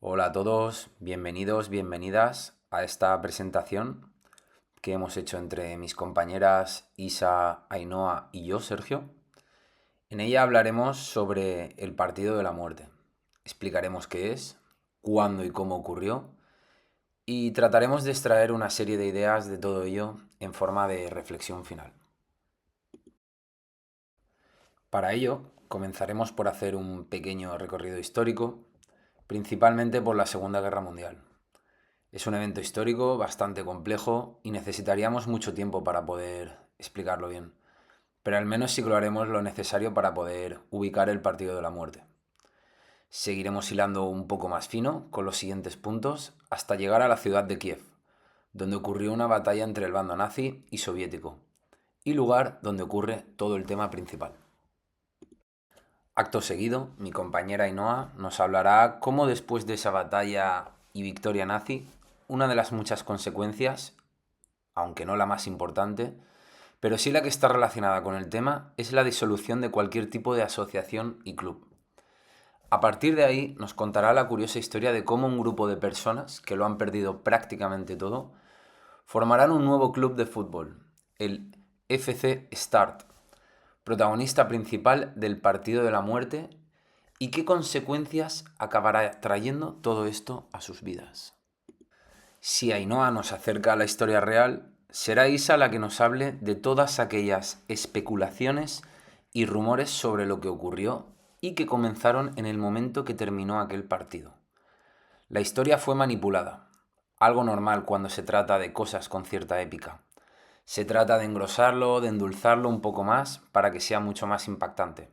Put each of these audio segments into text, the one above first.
Hola a todos, bienvenidos, bienvenidas a esta presentación que hemos hecho entre mis compañeras Isa, Ainhoa y yo, Sergio. En ella hablaremos sobre el partido de la muerte. Explicaremos qué es, cuándo y cómo ocurrió y trataremos de extraer una serie de ideas de todo ello en forma de reflexión final. Para ello, comenzaremos por hacer un pequeño recorrido histórico, principalmente por la Segunda Guerra Mundial. Es un evento histórico bastante complejo y necesitaríamos mucho tiempo para poder explicarlo bien, pero al menos sí que lo haremos lo necesario para poder ubicar el partido de la muerte. Seguiremos hilando un poco más fino con los siguientes puntos hasta llegar a la ciudad de Kiev, donde ocurrió una batalla entre el bando nazi y soviético, y lugar donde ocurre todo el tema principal. Acto seguido, mi compañera Ainhoa nos hablará cómo después de esa batalla y victoria nazi, una de las muchas consecuencias, aunque no la más importante, pero sí la que está relacionada con el tema, es la disolución de cualquier tipo de asociación y club. A partir de ahí nos contará la curiosa historia de cómo un grupo de personas que lo han perdido prácticamente todo formarán un nuevo club de fútbol, el FC Start, protagonista principal del partido de la muerte, y qué consecuencias acabará trayendo todo esto a sus vidas. Si Ainhoa nos acerca a la historia real, será Isa la que nos hable de todas aquellas especulaciones y rumores sobre lo que ocurrió y que comenzaron en el momento que terminó aquel partido. La historia fue manipulada, algo normal cuando se trata de cosas con cierta épica. Se trata de engrosarlo, de endulzarlo un poco más para que sea mucho más impactante.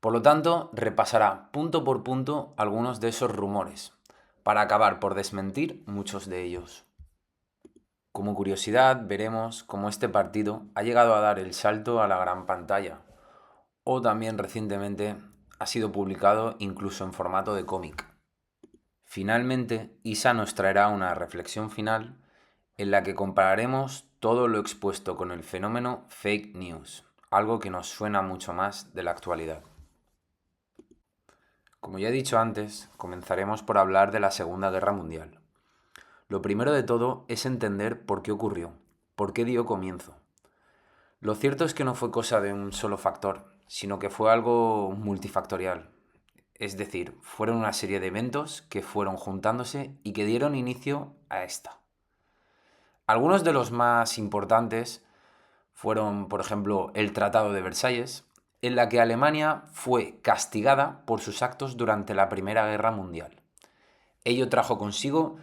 Por lo tanto, repasará punto por punto algunos de esos rumores, para acabar por desmentir muchos de ellos. Como curiosidad, veremos cómo este partido ha llegado a dar el salto a la gran pantalla, o también recientemente ha sido publicado incluso en formato de cómic. Finalmente, Isa nos traerá una reflexión final en la que compararemos todo lo expuesto con el fenómeno fake news, algo que nos suena mucho más de la actualidad. Como ya he dicho antes, comenzaremos por hablar de la Segunda Guerra Mundial. Lo primero de todo es entender por qué ocurrió, por qué dio comienzo. Lo cierto es que no fue cosa de un solo factor, sino que fue algo multifactorial. Es decir, fueron una serie de eventos que fueron juntándose y que dieron inicio a esta. Algunos de los más importantes fueron, por ejemplo, el Tratado de Versalles, en la que Alemania fue castigada por sus actos durante la Primera Guerra Mundial. Ello trajo consigo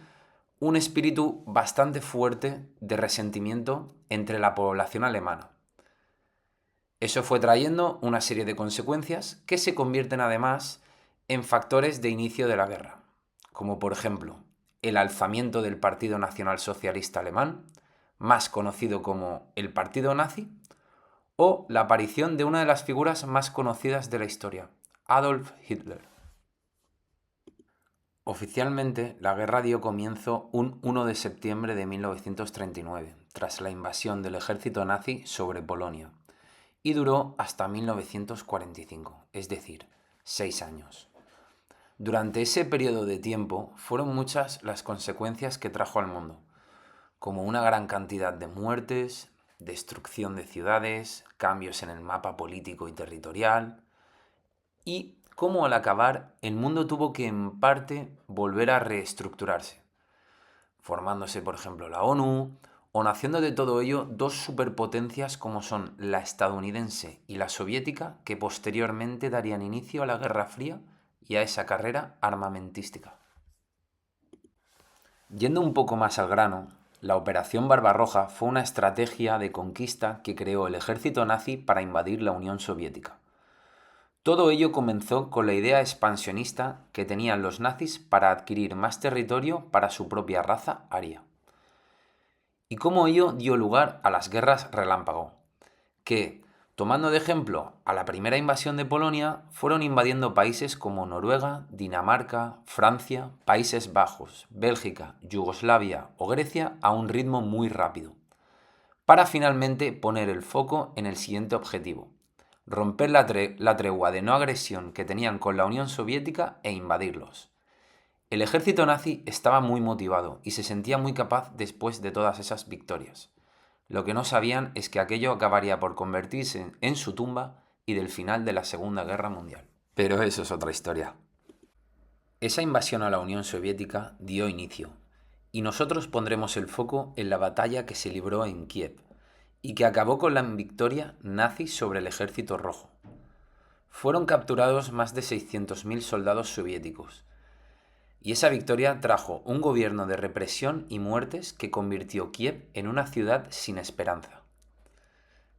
un espíritu bastante fuerte de resentimiento entre la población alemana. Eso fue trayendo una serie de consecuencias que se convierten además en factores de inicio de la guerra, como por ejemplo el alzamiento del Partido Nacional Socialista Alemán, más conocido como el Partido Nazi, o la aparición de una de las figuras más conocidas de la historia, Adolf Hitler. Oficialmente, la guerra dio comienzo un 1 de septiembre de 1939, tras la invasión del ejército nazi sobre Polonia, y duró hasta 1945, es decir, 6 años. Durante ese periodo de tiempo fueron muchas las consecuencias que trajo al mundo, como una gran cantidad de muertes, destrucción de ciudades, cambios en el mapa político y territorial, y cómo al acabar el mundo tuvo que en parte volver a reestructurarse, formándose por ejemplo la ONU, o naciendo de todo ello dos superpotencias como son la estadounidense y la soviética, que posteriormente darían inicio a la Guerra Fría y a esa carrera armamentística. Yendo un poco más al grano, la Operación Barbarroja fue una estrategia de conquista que creó el ejército nazi para invadir la Unión Soviética. Todo ello comenzó con la idea expansionista que tenían los nazis para adquirir más territorio para su propia raza aria. Y cómo ello dio lugar a las guerras relámpago, que, tomando de ejemplo a la primera invasión de Polonia, fueron invadiendo países como Noruega, Dinamarca, Francia, Países Bajos, Bélgica, Yugoslavia o Grecia a un ritmo muy rápido, para finalmente poner el foco en el siguiente objetivo: romper la tregua de no agresión que tenían con la Unión Soviética e invadirlos. El ejército nazi estaba muy motivado y se sentía muy capaz después de todas esas victorias. Lo que no sabían es que aquello acabaría por convertirse en su tumba y del final de la Segunda Guerra Mundial. Pero eso es otra historia. Esa invasión a la Unión Soviética dio inicio, y nosotros pondremos el foco en la batalla que se libró en Kiev, y que acabó con la victoria nazi sobre el Ejército Rojo. Fueron capturados más de 600.000 soldados soviéticos, y esa victoria trajo un gobierno de represión y muertes que convirtió Kiev en una ciudad sin esperanza.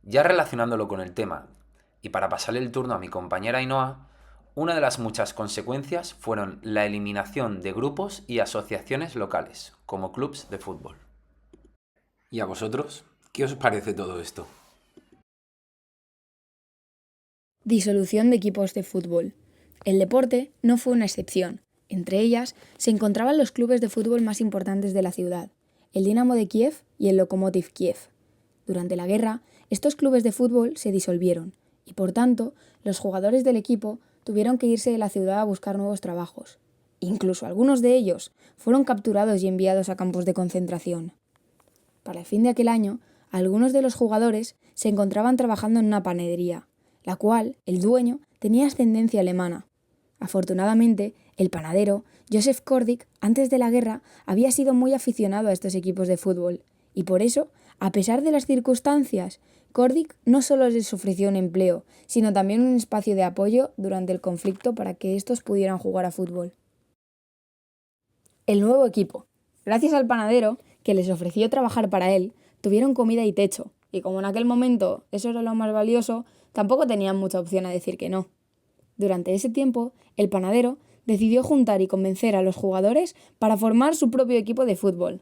Ya relacionándolo con el tema, y para pasarle el turno a mi compañera Ainhoa, una de las muchas consecuencias fueron la eliminación de grupos y asociaciones locales, como clubs de fútbol. ¿Y a vosotros? ¿Qué os parece todo esto? Disolución de equipos de fútbol. El deporte no fue una excepción. Entre ellas se encontraban los clubes de fútbol más importantes de la ciudad, el Dinamo de Kiev y el Lokomotiv Kiev. Durante la guerra, estos clubes de fútbol se disolvieron y, por tanto, los jugadores del equipo tuvieron que irse de la ciudad a buscar nuevos trabajos. Incluso algunos de ellos fueron capturados y enviados a campos de concentración. Para el fin de aquel año, algunos de los jugadores se encontraban trabajando en una panadería, la cual el dueño tenía ascendencia alemana. Afortunadamente, el panadero, Josef Kordik, antes de la guerra, había sido muy aficionado a estos equipos de fútbol, y por eso, a pesar de las circunstancias, Kordik no solo les ofreció un empleo, sino también un espacio de apoyo durante el conflicto para que estos pudieran jugar a fútbol. El nuevo equipo. Gracias al panadero, que les ofreció trabajar para él, tuvieron comida y techo, y como en aquel momento eso era lo más valioso, tampoco tenían mucha opción a decir que no. Durante ese tiempo, el panadero decidió juntar y convencer a los jugadores para formar su propio equipo de fútbol.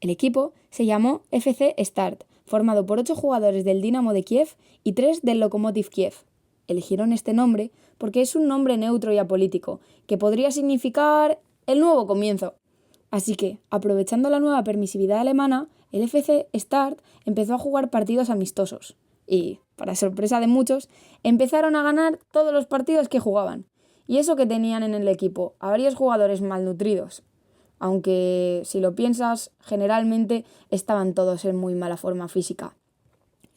El equipo se llamó FC Start, formado por 8 jugadores del Dinamo de Kiev y 3 del Lokomotiv Kiev. Eligieron este nombre porque es un nombre neutro y apolítico, que podría significar el nuevo comienzo. Así que, aprovechando la nueva permisividad alemana, el FC Start empezó a jugar partidos amistosos. Y, para sorpresa de muchos, empezaron a ganar todos los partidos que jugaban. Y eso que tenían en el equipo, a varios jugadores malnutridos. Aunque, si lo piensas, generalmente estaban todos en muy mala forma física.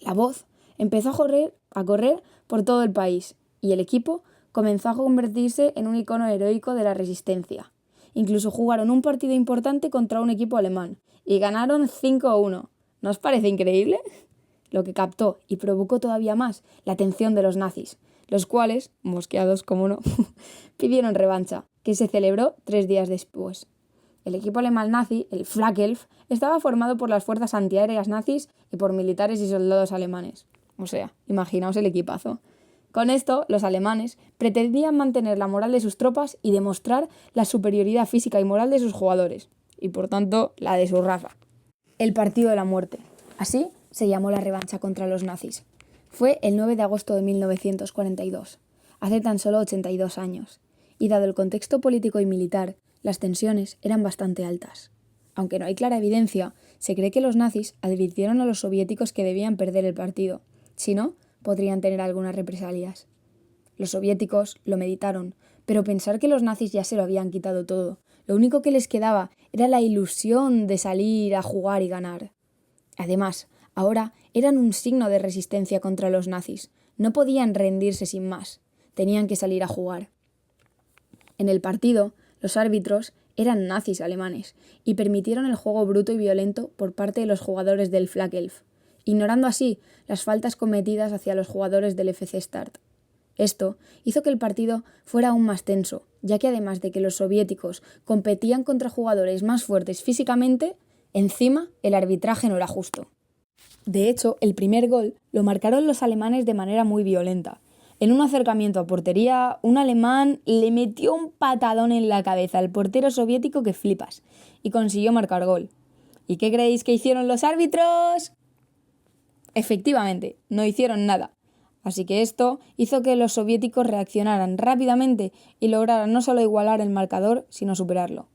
La voz empezó a correr por todo el país, y el equipo comenzó a convertirse en un icono heroico de la resistencia. Incluso jugaron un partido importante contra un equipo alemán, y ganaron 5-1. ¿No os parece increíble? Lo que captó y provocó todavía más la atención de los nazis, los cuales, mosqueados como no, pidieron revancha, que se celebró 3 días después. El equipo alemán nazi, el Flakelf, estaba formado por las fuerzas antiaéreas nazis y por militares y soldados alemanes. O sea, imaginaos el equipazo. Con esto, los alemanes pretendían mantener la moral de sus tropas y demostrar la superioridad física y moral de sus jugadores, y por tanto, la de su raza. El partido de la muerte. Así se llamó la revancha contra los nazis. Fue el 9 de agosto de 1942, hace tan solo 82 años, y dado el contexto político y militar, las tensiones eran bastante altas. Aunque no hay clara evidencia, se cree que los nazis advirtieron a los soviéticos que debían perder el partido, si no, podrían tener algunas represalias. Los soviéticos lo meditaron, pero pensar que los nazis ya se lo habían quitado todo, lo único que les quedaba era la ilusión de salir a jugar y ganar. Además, ahora eran un signo de resistencia contra los nazis, no podían rendirse sin más, tenían que salir a jugar. En el partido, los árbitros eran nazis alemanes y permitieron el juego bruto y violento por parte de los jugadores del Flakelf, ignorando así las faltas cometidas hacia los jugadores del FC Start. Esto hizo que el partido fuera aún más tenso, ya que además de que los soviéticos competían contra jugadores más fuertes físicamente, encima el arbitraje no era justo. De hecho, el primer gol lo marcaron los alemanes de manera muy violenta. En un acercamiento a portería, un alemán le metió un patadón en la cabeza al portero soviético que flipas y consiguió marcar gol. ¿Y qué creéis que hicieron los árbitros? Efectivamente, no hicieron nada. Así que esto hizo que los soviéticos reaccionaran rápidamente y lograran no solo igualar el marcador, sino superarlo.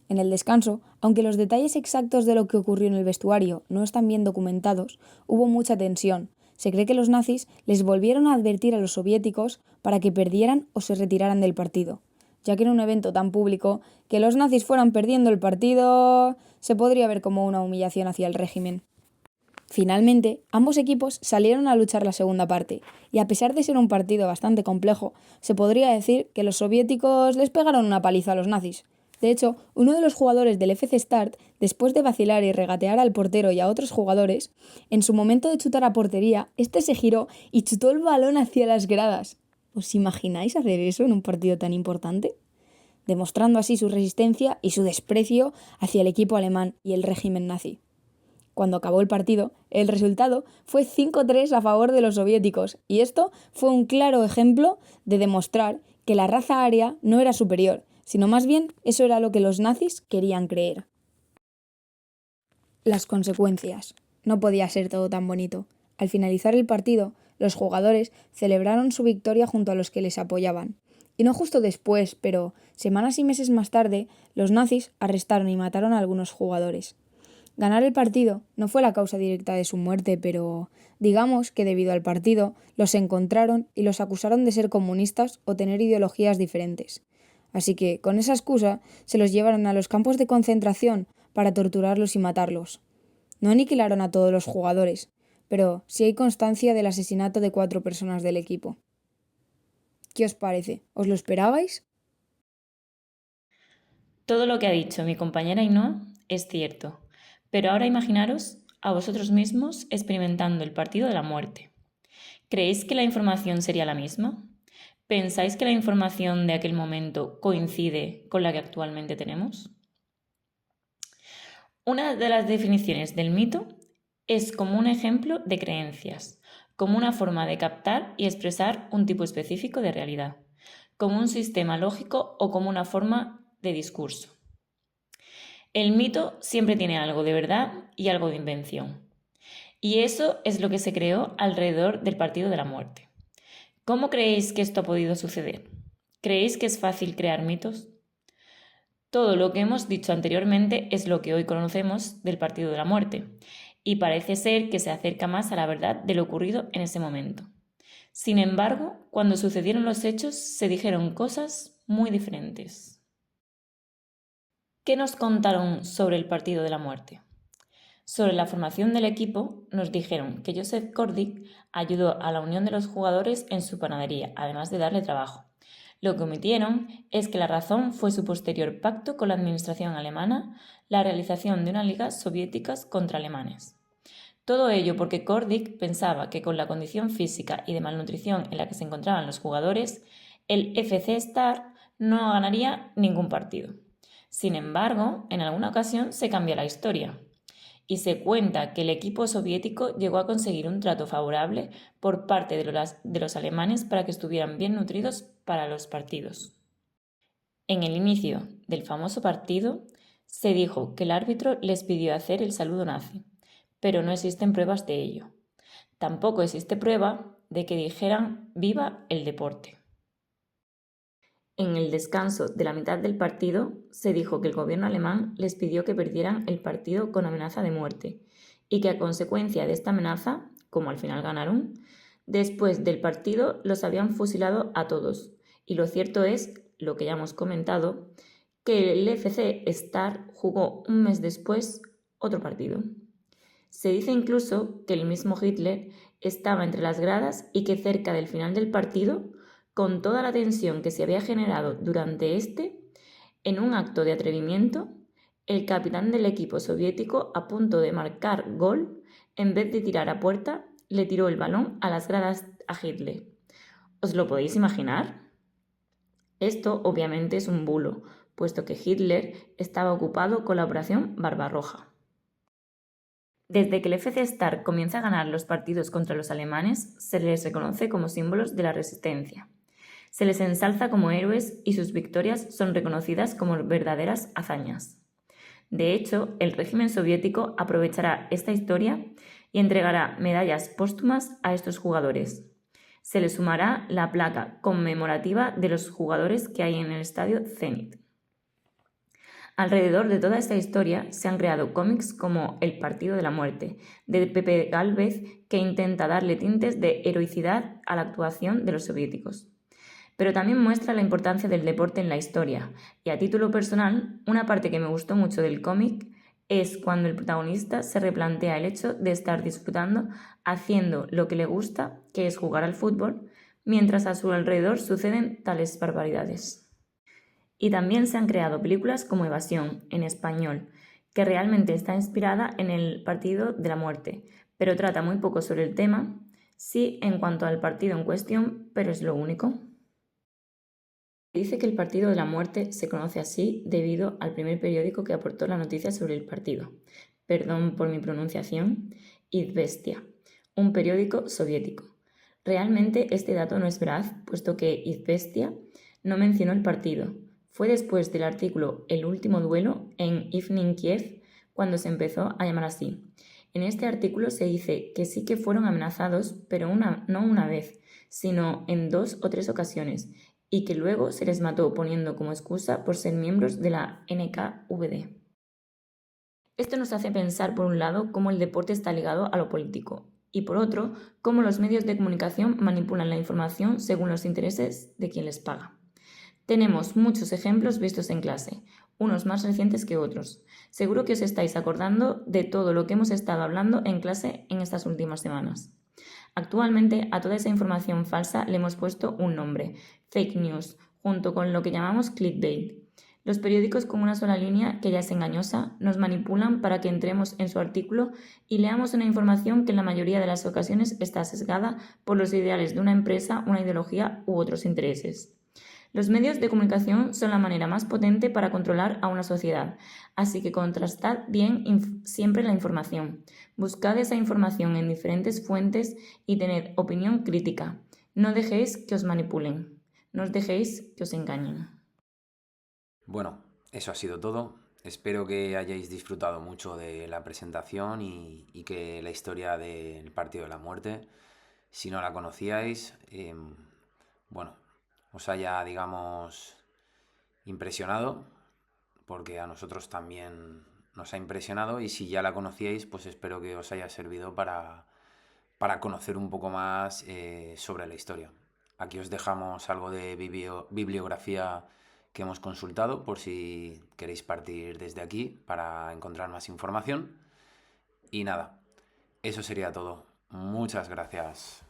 En el descanso, aunque los detalles exactos de lo que ocurrió en el vestuario no están bien documentados, hubo mucha tensión. Se cree que los nazis les volvieron a advertir a los soviéticos para que perdieran o se retiraran del partido, ya que en un evento tan público, que los nazis fueran perdiendo el partido se podría ver como una humillación hacia el régimen. Finalmente, ambos equipos salieron a luchar la segunda parte, y a pesar de ser un partido bastante complejo, se podría decir que los soviéticos les pegaron una paliza a los nazis. De hecho, uno de los jugadores del FC Start, después de vacilar y regatear al portero y a otros jugadores, en su momento de chutar a portería, este se giró y chutó el balón hacia las gradas. ¿Os imagináis hacer eso en un partido tan importante? Demostrando así su resistencia y su desprecio hacia el equipo alemán y el régimen nazi. Cuando acabó el partido, el resultado fue 5-3 a favor de los soviéticos, y esto fue un claro ejemplo de demostrar que la raza aria no era superior, sino más bien eso era lo que los nazis querían creer. Las consecuencias. No podía ser todo tan bonito. Al finalizar el partido, los jugadores celebraron su victoria junto a los que les apoyaban. Y no justo después, pero semanas y meses más tarde, los nazis arrestaron y mataron a algunos jugadores. Ganar el partido no fue la causa directa de su muerte, pero digamos que debido al partido los encontraron y los acusaron de ser comunistas o tener ideologías diferentes. Así que, con esa excusa, se los llevaron a los campos de concentración para torturarlos y matarlos. No aniquilaron a todos los jugadores, pero sí hay constancia del asesinato de 4 personas del equipo. ¿Qué os parece? ¿Os lo esperabais? Todo lo que ha dicho mi compañera Ainhoa es cierto, pero ahora imaginaros a vosotros mismos experimentando el partido de la muerte. ¿Creéis que la información sería la misma? ¿Pensáis que la información de aquel momento coincide con la que actualmente tenemos? Una de las definiciones del mito es como un ejemplo de creencias, como una forma de captar y expresar un tipo específico de realidad, como un sistema lógico o como una forma de discurso. El mito siempre tiene algo de verdad y algo de invención. Y eso es lo que se creó alrededor del partido de la muerte. ¿Cómo creéis que esto ha podido suceder? ¿Creéis que es fácil crear mitos? Todo lo que hemos dicho anteriormente es lo que hoy conocemos del partido de la muerte, y parece ser que se acerca más a la verdad de lo ocurrido en ese momento. Sin embargo, cuando sucedieron los hechos, se dijeron cosas muy diferentes. ¿Qué nos contaron sobre el partido de la muerte? Sobre la formación del equipo, nos dijeron que Joseph Kordik ayudó a la unión de los jugadores en su panadería, además de darle trabajo. Lo que omitieron es que la razón fue su posterior pacto con la administración alemana, la realización de una liga soviéticas contra alemanes. Todo ello porque Kordik pensaba que con la condición física y de malnutrición en la que se encontraban los jugadores, el FC Star no ganaría ningún partido. Sin embargo, en alguna ocasión se cambia la historia y se cuenta que el equipo soviético llegó a conseguir un trato favorable por parte de los alemanes para que estuvieran bien nutridos para los partidos. En el inicio del famoso partido se dijo que el árbitro les pidió hacer el saludo nazi, pero no existen pruebas de ello. Tampoco existe prueba de que dijeran «Viva el deporte». En el descanso de la mitad del partido se dijo que el gobierno alemán les pidió que perdieran el partido con amenaza de muerte y que a consecuencia de esta amenaza, como al final ganaron, después del partido los habían fusilado a todos. Y lo cierto es, lo que ya hemos comentado, que el FC Star jugó un mes después otro partido. Se dice incluso que el mismo Hitler estaba entre las gradas y que cerca del final del partido, con toda la tensión que se había generado durante en un acto de atrevimiento, el capitán del equipo soviético, a punto de marcar gol, en vez de tirar a puerta, le tiró el balón a las gradas a Hitler. ¿Os lo podéis imaginar? Esto obviamente es un bulo, puesto que Hitler estaba ocupado con la Operación Barbarroja. Desde que el FC Star comienza a ganar los partidos contra los alemanes, se les reconoce como símbolos de la resistencia. Se les ensalza como héroes y sus victorias son reconocidas como verdaderas hazañas. De hecho, el régimen soviético aprovechará esta historia y entregará medallas póstumas a estos jugadores. Se les sumará la placa conmemorativa de los jugadores que hay en el estadio Zenit. Alrededor de toda esta historia se han creado cómics como El partido de la muerte, de Pepe Gálvez, que intenta darle tintes de heroicidad a la actuación de los soviéticos. pero también muestra la importancia del deporte en la historia. Y a título personal, una parte que me gustó mucho del cómic es cuando el protagonista se replantea el hecho de estar disfrutando haciendo lo que le gusta, que es jugar al fútbol, mientras a su alrededor suceden tales barbaridades. Y también se han creado películas como Evasión, en español, que realmente está inspirada en el Partido de la Muerte, pero trata muy poco sobre el tema, sí en cuanto al partido en cuestión, pero es lo único. Dice que el Partido de la Muerte se conoce así debido al primer periódico que aportó la noticia sobre el partido, perdón por mi pronunciación, Izvestia, un periódico soviético. Realmente este dato no es veraz, puesto que Izvestia no mencionó el partido. Fue después del artículo El último duelo en Evening Kiev cuando se empezó a llamar así. En este artículo se dice que sí que fueron amenazados, pero no una vez, sino en 2 o 3 ocasiones, y que luego se les mató poniendo como excusa por ser miembros de la NKVD. Esto nos hace pensar, por un lado, cómo el deporte está ligado a lo político, y por otro, cómo los medios de comunicación manipulan la información según los intereses de quien les paga. Tenemos muchos ejemplos vistos en clase, unos más recientes que otros. Seguro que os estáis acordando de todo lo que hemos estado hablando en clase en estas últimas semanas. Actualmente a toda esa información falsa le hemos puesto un nombre, fake news, junto con lo que llamamos clickbait. Los periódicos con una sola línea, que ya es engañosa, nos manipulan para que entremos en su artículo y leamos una información que en la mayoría de las ocasiones está sesgada por los ideales de una empresa, una ideología u otros intereses. Los medios de comunicación son la manera más potente para controlar a una sociedad, así que contrastad bien siempre la información. Buscad esa información en diferentes fuentes y tened opinión crítica. No dejéis que os manipulen, no os dejéis que os engañen. Bueno, eso ha sido todo. Espero que hayáis disfrutado mucho de la presentación y que la historia del Partido de la Muerte, si no la conocíais, bueno, os haya, digamos, impresionado, porque a nosotros también nos ha impresionado, y si ya la conocíais, pues espero que os haya servido para conocer un poco más sobre la historia. Aquí os dejamos algo de bibliografía que hemos consultado por si queréis partir desde aquí para encontrar más información. Y nada, eso sería todo. Muchas gracias.